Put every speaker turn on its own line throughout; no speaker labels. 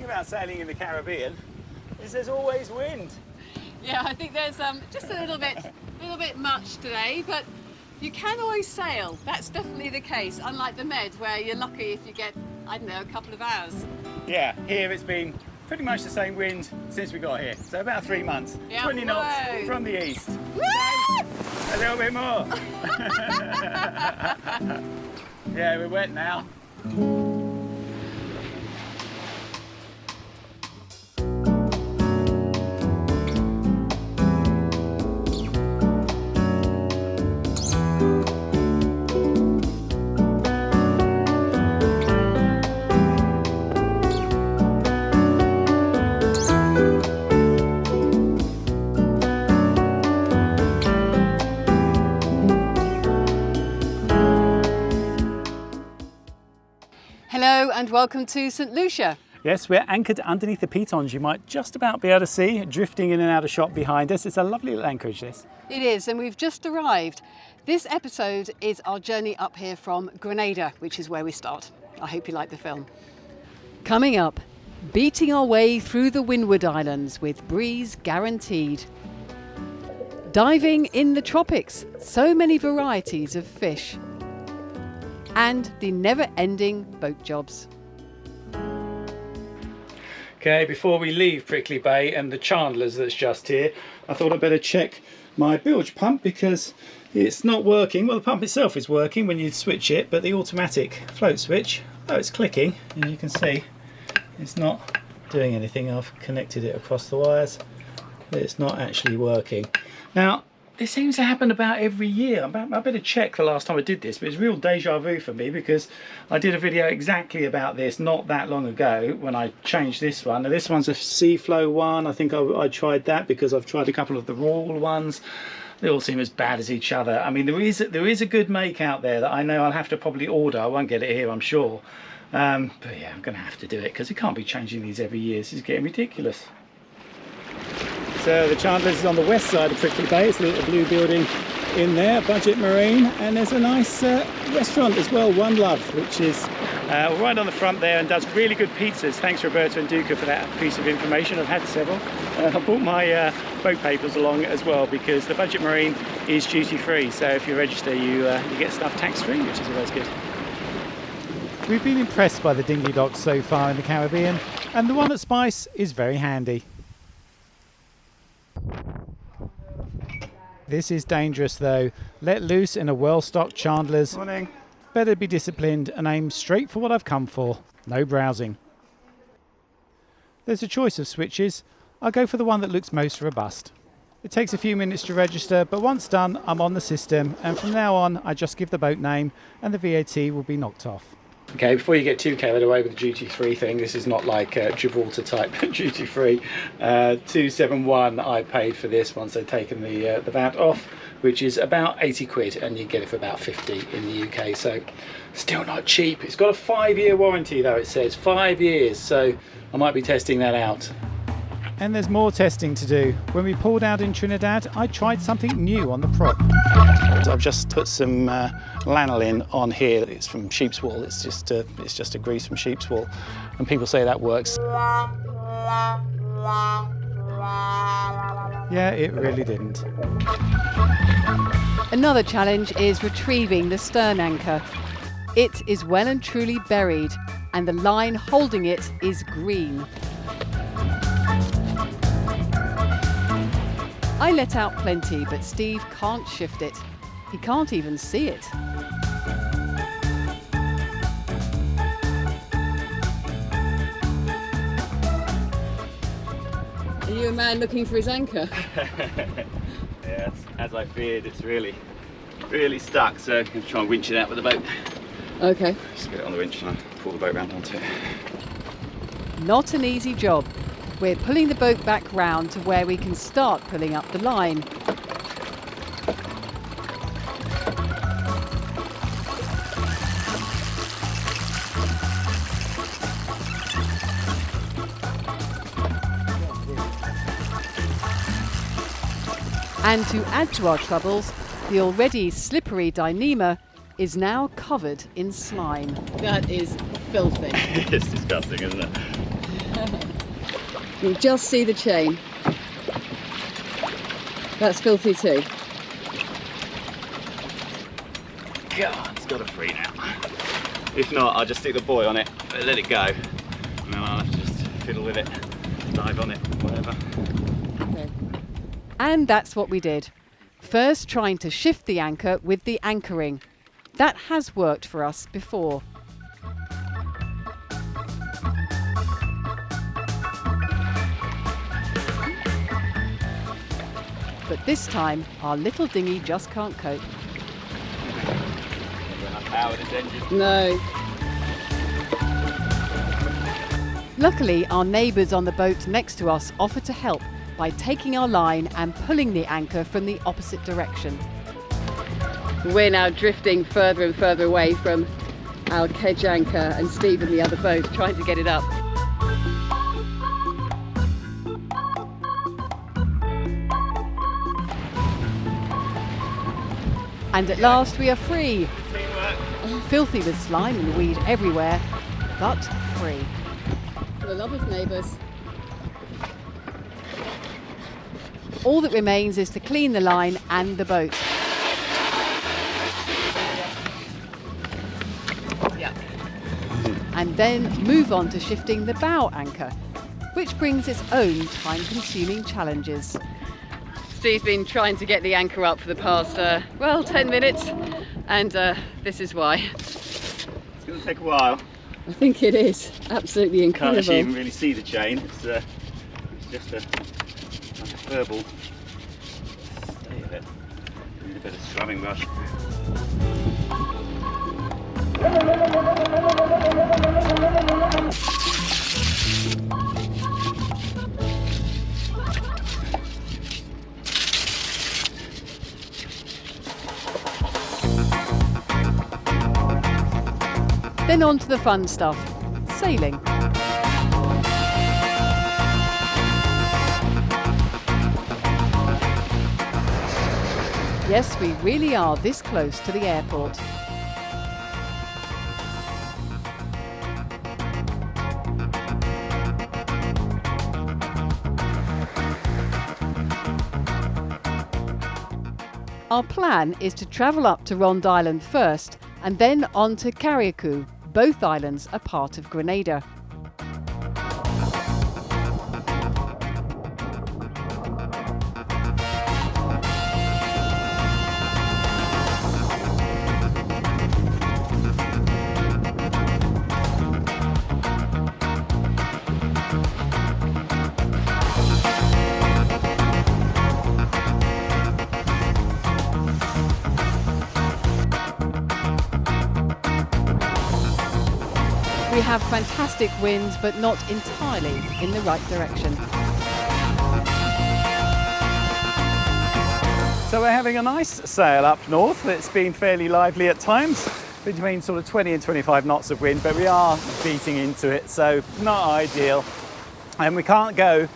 thing about sailing in the Caribbean is there's always wind.
Yeah, I think there's just a little bit much today, but you can always sail. That's definitely the case, unlike the Med, where you're lucky if you get, I don't know, a couple of hours.
Yeah, here it's been pretty much the same wind since we got here. So about 3 months,
Yeah.
20 knots
Whoa.
from the east.
Woo!
A little bit more. Yeah, we're wet now.
Hello and welcome to St Lucia.
Yes, we're anchored underneath the pitons. You might just about be able to see drifting in and out of shot behind us. It's a lovely little anchorage, this.
It is, and we've just arrived. This episode is our journey up here from Grenada, which is where we start. I hope you like the film. Coming up, beating our way through the Windward Islands with breeze guaranteed. Diving in the tropics, so many varieties of fish. And the never-ending boat jobs.
Okay, before we leave Prickly Bay and the Chandler's that's just here, I thought I'd better check my bilge pump because it's not working. Well, the pump itself is working when you switch it, but the automatic float switch, though it's clicking, and you can see it's not doing anything. I've connected it across the wires, but it's not actually working. Now, this seems to happen about every year. I better check the last time I did this, but it's real deja vu for me because I did a video exactly about this not that long ago when I changed this one. Now this one's a Seaflow one. I think I tried that because I've tried a couple of the Royal ones. They all seem as bad as each other. I mean, there is a good make out there that I know I'll have to probably order. I won't get it here, I'm sure. But yeah, I'm going to have to do it because you can't be changing these every year. This is getting ridiculous. So the Chandler's is on the west side of Prickly Bay. It's a little blue building in there, Budget Marine, and there's a nice restaurant as well, One Love, which is right on the front there and does really good pizzas. Thanks Roberto and Duca for that piece of information. I've had several. I bought my boat papers along as well because the Budget Marine is duty free, so if you register you get stuff tax free, which is always good. We've been impressed by the dinghy docks so far in the Caribbean, and the one at Spice is very handy. This is dangerous though. Let loose in a well-stocked Chandler's. Morning. Better be disciplined and aim straight for what I've come for. No browsing. There's a choice of switches. I'll go for the one that looks most robust. It takes a few minutes to register, but once done, I'm on the system, and from now on, I just give the boat name and the VAT will be knocked off. Okay, before you get too carried away with the duty-free thing, this is not like Gibraltar type duty-free. 271 I paid for this once they've taken the VAT off, which is about 80 quid, and you get it for about 50 in the UK, so still not cheap. It's got a 5-year warranty though, it says 5 years, so I might be testing that out. And there's more testing to do. When we pulled out in Trinidad, I tried something new on the prop. I've just put some lanolin on here. It's from sheep's wool. It's just a grease from sheep's wool, and people say that works. Yeah, it really didn't.
Another challenge is retrieving the stern anchor. It is well and truly buried, and the line holding it is green. I let out plenty, but Steve can't shift it. He can't even see it. Are you a man looking for his anchor?
Yes, as I feared, it's really stuck, so I'm going to try and winch it out with the boat.
Okay.
Just get it on the winch and I'll pull the boat round onto it.
Not an easy job. We're pulling the boat back round to where we can start pulling up the line. And to add to our troubles, the already slippery Dyneema is now covered in slime. That is filthy.
It's disgusting, isn't it?
You'll just see the chain. That's filthy too.
God, it's got a free now. If not, I'll just stick the buoy on it, let it go, and then I'll have to just fiddle with it, dive on it, whatever.
Okay. And that's what we did. First trying to shift the anchor with the anchoring. That has worked for us before. But this time, our little dinghy just can't cope.
Power this engine.
No. Luckily, our neighbours on the boat next to us offered to help by taking our line and pulling the anchor from the opposite direction. We're now drifting further and further away from our kedge anchor, and Steve and the other boat trying to get it up. And at last we are free. Filthy with slime and weed everywhere, but free. For the love of neighbours. All that remains is to clean the line and the boat. Yeah. And then move on to shifting the bow anchor, which brings its own time-consuming challenges. Steve's been trying to get the anchor up for the past, 10 minutes, and this is why.
It's going to take a while.
I think it is. Absolutely incredible.
Can't actually even really see the chain. It's just like a verbal stay of it. Need a bit of scrubbing brush.
Then on to the fun stuff, sailing. Yes, we really are this close to the airport. Our plan is to travel up to Ronde Island first and then on to Carriacou. Both islands are part of Grenada. We have fantastic winds, but not entirely in the right direction.
So we're having a nice sail up north. It's been fairly lively at times, between sort of 20 and 25 knots of wind, but we are beating into it, so not ideal. And we can't go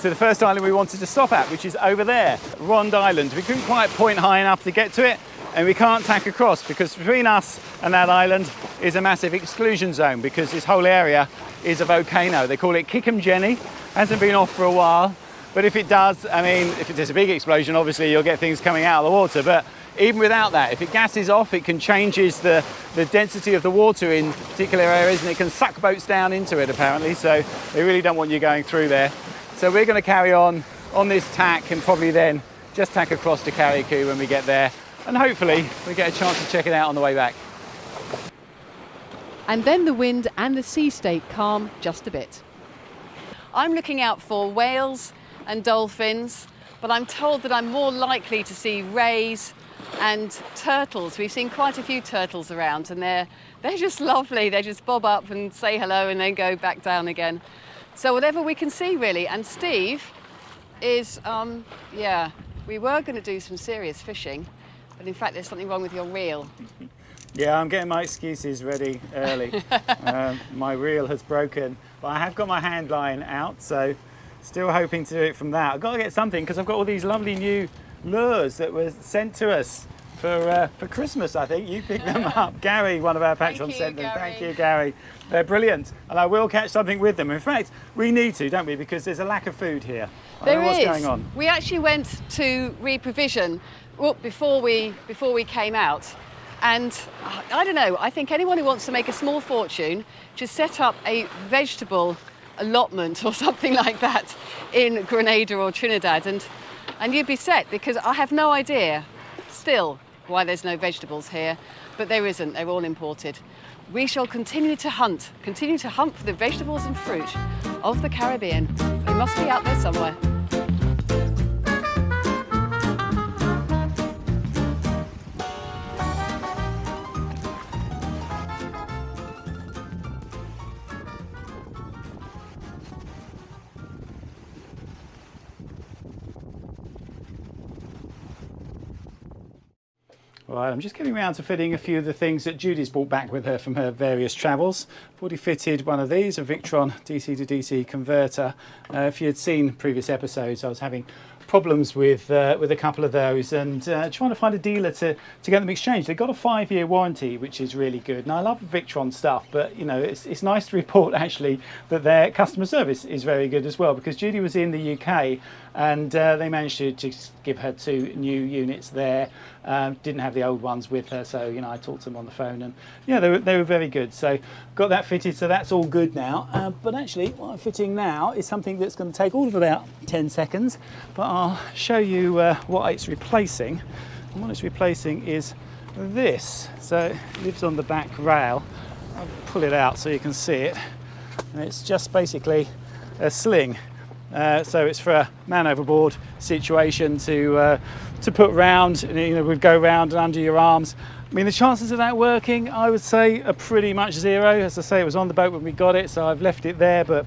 to the first island we wanted to stop at, which is over there, Ronde Island. We couldn't quite point high enough to get to it, and we can't tack across because between us and that island is a massive exclusion zone because this whole area is a volcano. They call it Kickham Jenny. Hasn't been off for a while, but if it does, I mean, if there's a big explosion, obviously you'll get things coming out of the water, but even without that, if it gases off, it can changes the density of the water in particular areas, and it can suck boats down into it apparently, so they really don't want you going through there. So we're going to carry on this tack and probably then just tack across to Carriacou when we get there, and hopefully we get a chance to check it out on the way back.
And then the wind and the sea state calm just a bit. I'm looking out for whales and dolphins, but I'm told that I'm more likely to see rays and turtles. We've seen quite a few turtles around, and they're just lovely. They just bob up and say hello and then go back down again. So whatever we can see really. And Steve is, we were going to do some serious fishing, but in fact there's something wrong with your reel.
Yeah, I'm getting my excuses ready early. My reel has broken, but I have got my hand line out, so still hoping to do it from that. I've got to get something because I've got all these lovely new lures that were sent to us for Christmas, I think. You picked them up. Gary, one of our patrons, sent them. Thank you, Gary. They're brilliant, and I will catch something with them. In fact, we need to, don't we? Because there's a lack of food here. I don't know what's going on.
We actually went to reprovision before we came out, and I don't know. I think anyone who wants to make a small fortune should set up a vegetable allotment or something like that in Grenada or Trinidad, and you'd be set, because I have no idea still why there's no vegetables here, but there isn't. They're all imported. We shall continue to hunt for the vegetables and fruit of the Caribbean. They must be out there somewhere.
Right, I'm just getting around to fitting a few of the things that Judy's brought back with her from her various travels. I've already fitted one of these, a Victron DC to DC converter. If you had seen previous episodes, I was having problems with a couple of those, and trying to find a dealer to get them exchanged. They've got a 5-year warranty, which is really good, and I love Victron stuff, but you know, it's nice to report actually that their customer service is very good as well, because Judy was in the UK and they managed to just give her 2 new units there. Didn't have the old ones with her, so you know, I talked to them on the phone, and yeah, they were very good. So got that fitted, so that's all good now. But actually what I'm fitting now is something that's going to take all of about 10 seconds, but I'll show you what it's replacing. And what it's replacing is this. So it lives on the back rail. I'll pull it out so you can see it, and it's just basically a sling. So it's for a man overboard situation to put round, you know, would go round and under your arms. I mean, the chances of that working, I would say, are pretty much zero. As I say, it was on the boat when we got it, so I've left it there, but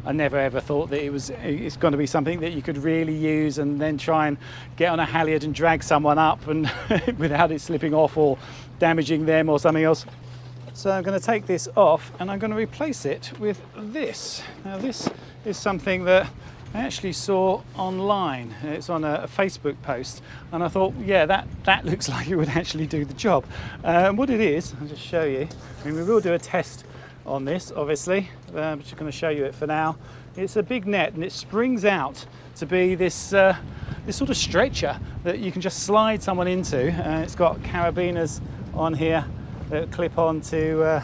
I never ever thought that it's going to be something that you could really use and then try and get on a halyard and drag someone up and without it slipping off or damaging them or something else. So I'm going to take this off and I'm going to replace it with this. Now this is something that I actually saw online. It's on a Facebook post, and I thought, yeah, that looks like it would actually do the job. What it is, I'll just show you. I mean, we will do a test on this, obviously. I'm just going to show you it for now. It's a big net, and it springs out to be this sort of stretcher that you can just slide someone into. It's got carabiners on here that clip onto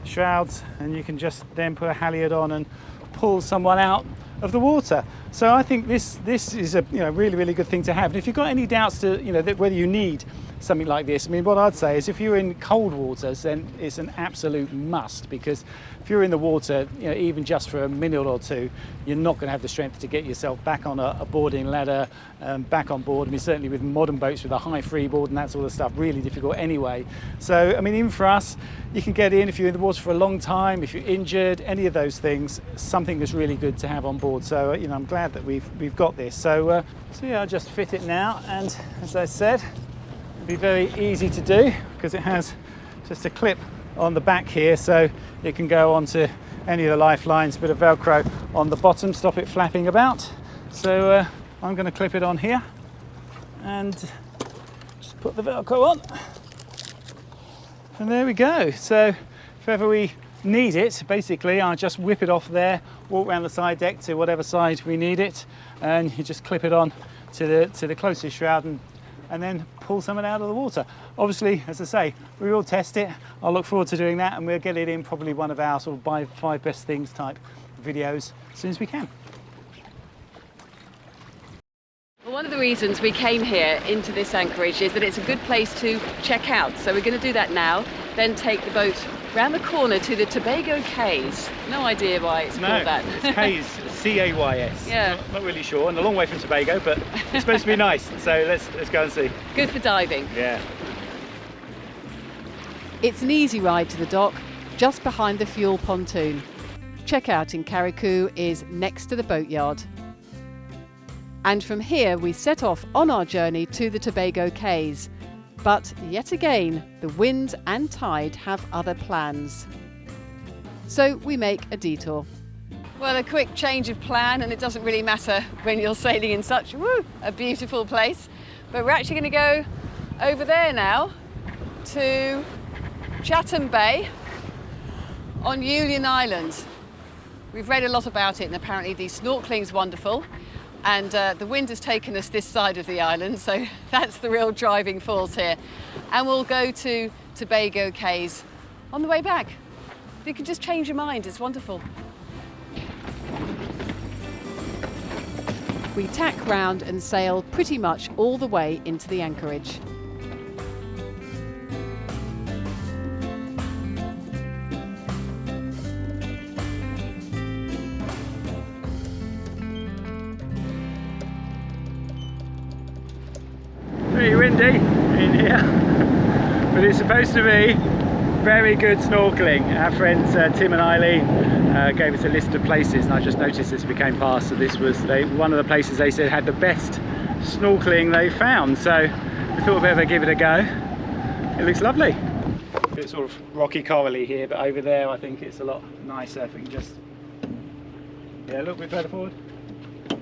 shrouds, and you can just then put a halyard on and pull someone out of the water. So I think this is a really good thing to have. And if you've got any doubts to that whether you need something like this, I mean, what I'd say is if you're in cold waters, then it's an absolute must, because if you're in the water, even just for a minute or two, you're not going to have the strength to get yourself back on a boarding ladder, back on board. I mean, certainly with modern boats with a high freeboard and that sort of stuff, really difficult anyway. So I mean, even for us, you can get in if you're in the water for a long time, if you're injured, any of those things, something that's really good to have on board. So I'm glad that we've got this. So yeah, I'll just fit it now, and as I said, it'll be very easy to do because it has just a clip on the back here, so it can go onto any of the lifelines, a bit of Velcro on the bottom, stop it flapping about. So I'm going to clip it on here and just put the Velcro on, and there we go. So if ever we need it, basically I'll just whip it off there, walk around the side deck to whatever side we need it, and you just clip it on to the closest shroud and then pull someone out of the water. Obviously, as I say, we will test it. I'll look forward to doing that, and we'll get it in probably one of our sort of buy 5 best things type videos as soon as we can.
Well, one of the reasons we came here into this anchorage is that it's a good place to check out. So we're going to do that now, then take the boat round the corner to the Tobago Cays. No idea why it's called that.
It's Cays, C-A-Y-S.
Yeah.
Not really sure, and a long way from Tobago, but it's supposed to be nice. So let's go and see.
Good for diving.
Yeah.
It's an easy ride to the dock, just behind the fuel pontoon. Checkout in Carriacou is next to the boatyard. And from here we set off on our journey to the Tobago Cays. But yet again, the wind and tide have other plans. So we make a detour. Well, a quick change of plan, and it doesn't really matter when you're sailing in such a beautiful place. But we're actually going to go over there now to Chatham Bay on Union Island. We've read a lot about it, and apparently the snorkeling's wonderful, and the wind has taken us this side of the island, so that's the real driving force here. And we'll go to Tobago Cays on the way back. You can just change your mind, it's wonderful. We tack round and sail pretty much all the way into the anchorage.
Pretty windy in here, but it's supposed to be very good snorkeling. Our friends Tim and Eileen gave us a list of places, and I just noticed this became past, so this was one of the places they said had the best snorkeling they found, so we thought we'd better give it a go. It looks lovely. It's sort of rocky corally here, but over there I think it's a lot nicer. If we can just, yeah, a little bit further forward.
A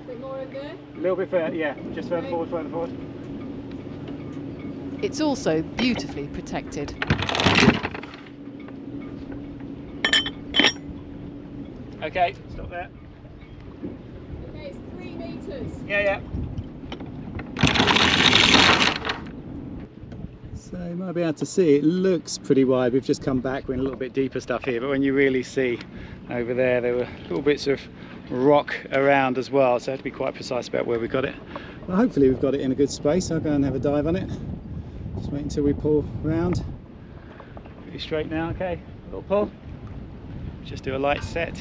bit more over there?
A little bit further, yeah, just further forward, further forward.
It's also beautifully protected.
Okay, stop there.
Okay, it's 3 metres.
Yeah. So you might be able to see, it looks pretty wide. We've just come back, we're in a little bit deeper stuff here, but when you really see over there were little bits of rock around as well, so I have to be quite precise about where we got it. Well, hopefully we've got it in a good space. I'll go and have a dive on it. Just wait until we pull round. Pretty straight now, okay? A little pull. Just do a light set.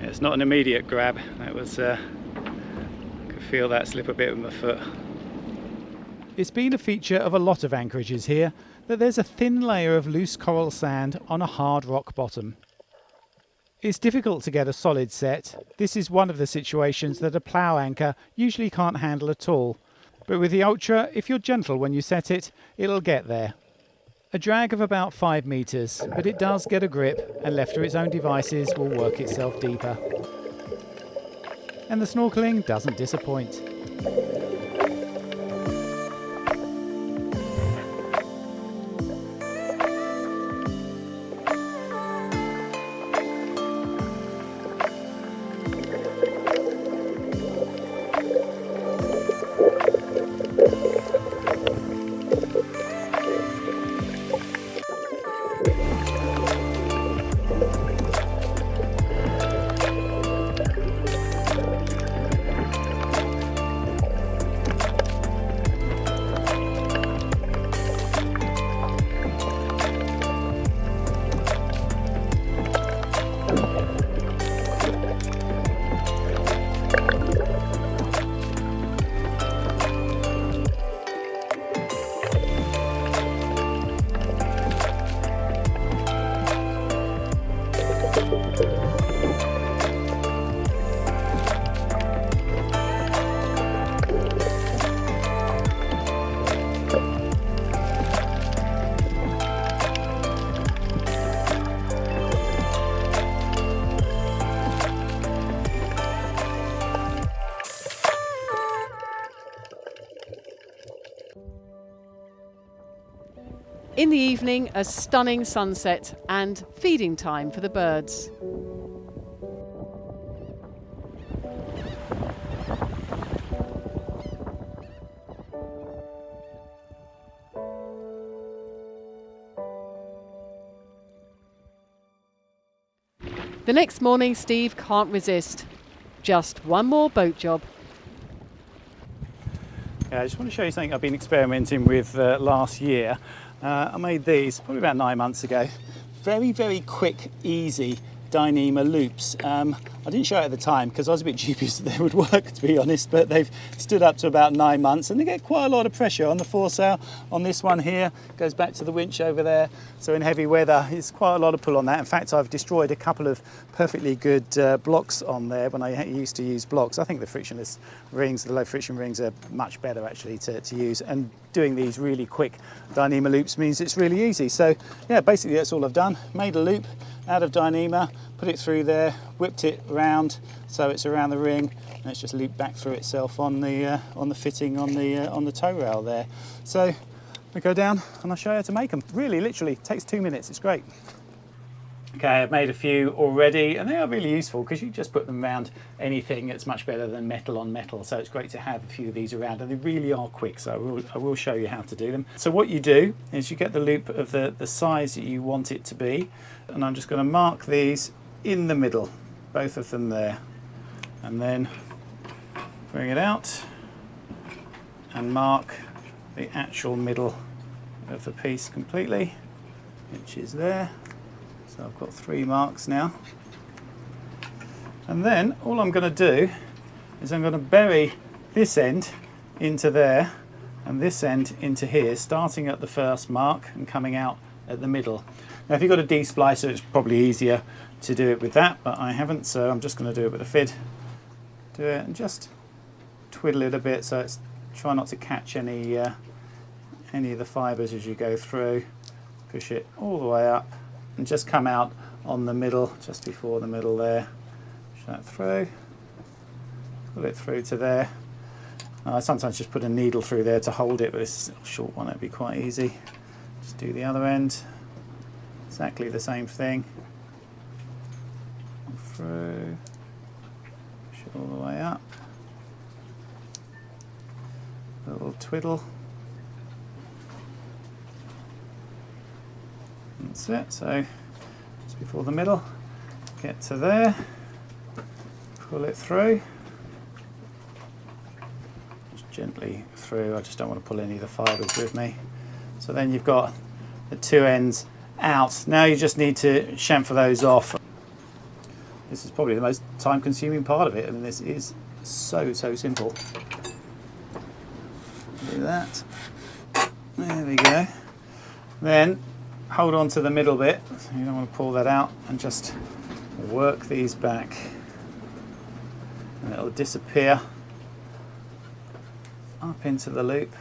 It's not an immediate grab. That was, I could feel that slip a bit with my foot. It's been a feature of a lot of anchorages here that there's a thin layer of loose coral sand on a hard rock bottom. It's difficult to get a solid set. This is one of the situations that a plough anchor usually can't handle at all. But with the Ultra, if you're gentle when you set it, it'll get there. A drag of about 5 metres, but it does get a grip, and left to its own devices will work itself deeper. And the snorkelling doesn't disappoint.
In the evening, a stunning sunset and feeding time for the birds. The next morning, Steve can't resist. Just one more boat job.
Yeah, I just want to show you something I've been experimenting with last year. I made these probably about 9 months ago. Very, very quick, easy Dyneema loops. I didn't show it at the time because I was a bit dubious that they would work, to be honest, but they've stood up to about 9 months and they get quite a lot of pressure on the foresail. On this one here, goes back to the winch over there, so in heavy weather it's quite a lot of pull on that. In fact, I've destroyed a couple of perfectly good blocks on there when I used to use blocks. I think the frictionless rings, the low friction rings, are much better actually to use, and doing these really quick Dyneema loops means it's really easy. So yeah, basically that's all I've done. Made a loop out of Dyneema, put it through there, whipped it round so it's around the ring, and it's just looped back through itself on the fitting on the tow rail there. So we go down and I'll show you how to make them. Really, literally takes 2 minutes. It's great. Okay, I've made a few already, and they are really useful because you just put them around anything. It's much better than metal on metal, so it's great to have a few of these around, and they really are quick, so I will show you how to do them. So what you do is you get the loop of the size that you want it to be, and I'm just going to mark these in the middle, both of them there, and then bring it out and mark the actual middle of the piece completely, which is there. So I've got 3 marks now, and then all I'm going to do is I'm going to bury this end into there and this end into here, starting at the first mark and coming out at the middle. Now if you've got a D-splicer, it's probably easier to do it with that, but I haven't, so I'm just going to do it with a FID. Do it and just twiddle it a bit so it's, try not to catch any of the fibres as you go through. Push it all the way up and just come out on the middle, just before the middle there. Push that through, pull it through to there. I sometimes just put a needle through there to hold it, but this is a short one, it'd be quite easy. Just do the other end, exactly the same thing. Through, push it all the way up. A little twiddle. That's it, so just before the middle, get to there, pull it through, just gently through. I just don't want to pull any of the fibres with me. So then you've got the 2 ends out. Now you just need to chamfer those off. This is probably the most time consuming part of it, and this is so simple. Do that, there we go. Then hold on to the middle bit, so you don't want to pull that out, and just work these back, and it'll disappear up into the loop.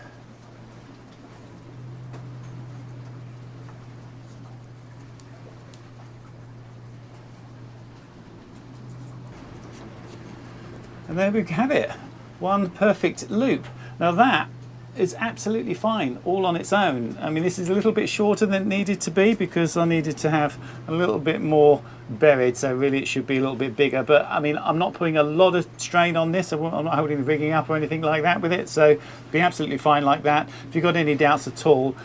And there we have it, one perfect loop. Now that is absolutely fine all on its own. I mean, this is a little bit shorter than it needed to be because I needed to have a little bit more buried, so really it should be a little bit bigger. But I mean, I'm not putting a lot of strain on this. I'm not holding the rigging up or anything like that with it, so be absolutely fine like that. If you've got any doubts at all,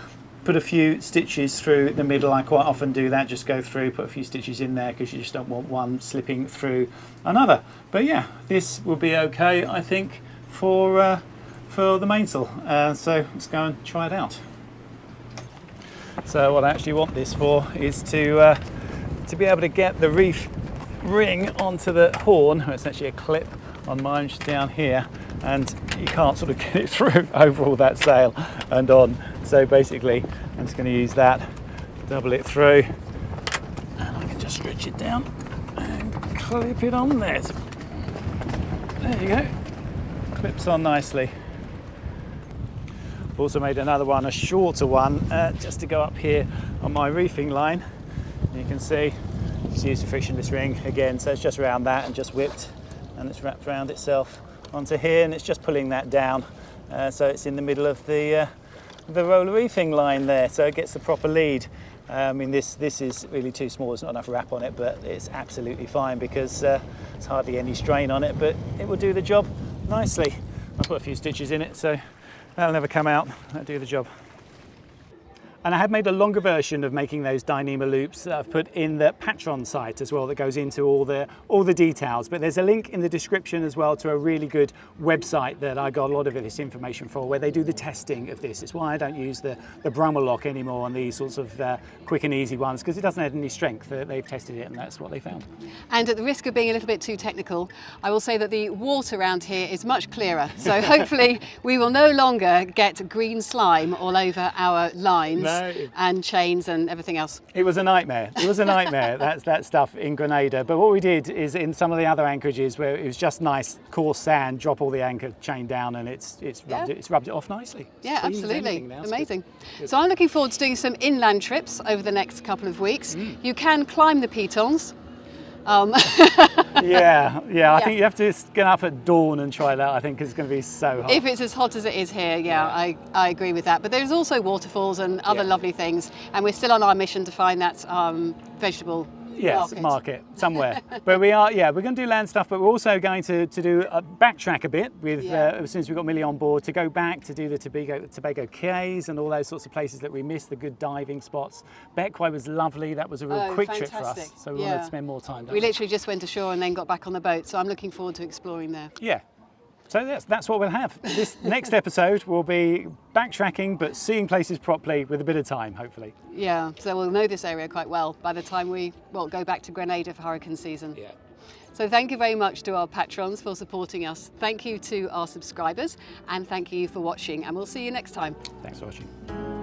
put a few stitches through the middle. I quite often do that, just go through, put a few stitches in there because you just don't want one slipping through another. But yeah, this will be okay, I think, for the mainsail. So let's go and try it out. So what I actually want this for is to be able to get the reef ring onto the horn. It's actually a clip on mine, which is down here, and you can't sort of get it through over all that sail and on. So basically I'm just going to use that, double it through, and I can just stretch it down and clip it on there. So there you go, clips on nicely. I've also made another one, a shorter one, just to go up here on my reefing line. You can see, just use the frictionless ring again, so it's just around that and just whipped, and it's wrapped around itself onto here, and it's just pulling that down, so it's in the middle of the roller reefing line there, so it gets the proper lead. I mean, this is really too small, there's not enough wrap on it, but it's absolutely fine because there's hardly any strain on it, but it will do the job nicely. I put a few stitches in it, so that'll never come out, that'll do the job. And I have made a longer version of making those Dyneema loops that I've put in the Patreon site as well, that goes into all the details. But there's a link in the description as well to a really good website that I got a lot of this information for, where they do the testing of this. It's why I don't use the Brummel lock anymore on these sorts of quick and easy ones, because it doesn't have any strength. They've tested it and that's what they found.
And at the risk of being a little bit too technical, I will say that the water around here is much clearer. So hopefully we will no longer get green slime all over our lines and chains and everything else.
It was a nightmare. It was a nightmare, that stuff in Grenada. But what we did is, in some of the other anchorages where it was just nice coarse sand, drop all the anchor chain down, and it's rubbed it off nicely.
Yeah, absolutely. Amazing. Good. So I'm looking forward to doing some inland trips over the next couple of weeks. You can climb the pitons.
Yeah, I think you have to get up at dawn and try that. I think it's going to be so hot.
If it's as hot as it is here, I agree with that. But there's also waterfalls and other lovely things, and we're still on our mission to find that vegetable
market somewhere. But we're going to do land stuff, but we're also going to do a backtrack a bit with as soon as we've got Millie on board, to go back to do the Tobago Cays and all those sorts of places that we missed, the good diving spots. Bequia was lovely. That was a real quick trip for us, so we wanted to spend more time.
We literally just went ashore and then got back on the boat, so I'm looking forward to exploring there.
Yeah. So that's what we'll have. This next episode will be backtracking, but seeing places properly with a bit of time, hopefully.
Yeah, so we'll know this area quite well by the time we go back to Grenada for hurricane season.
Yeah.
So thank you very much to our patrons for supporting us. Thank you to our subscribers, and thank you for watching, and we'll see you next time.
Thanks for watching.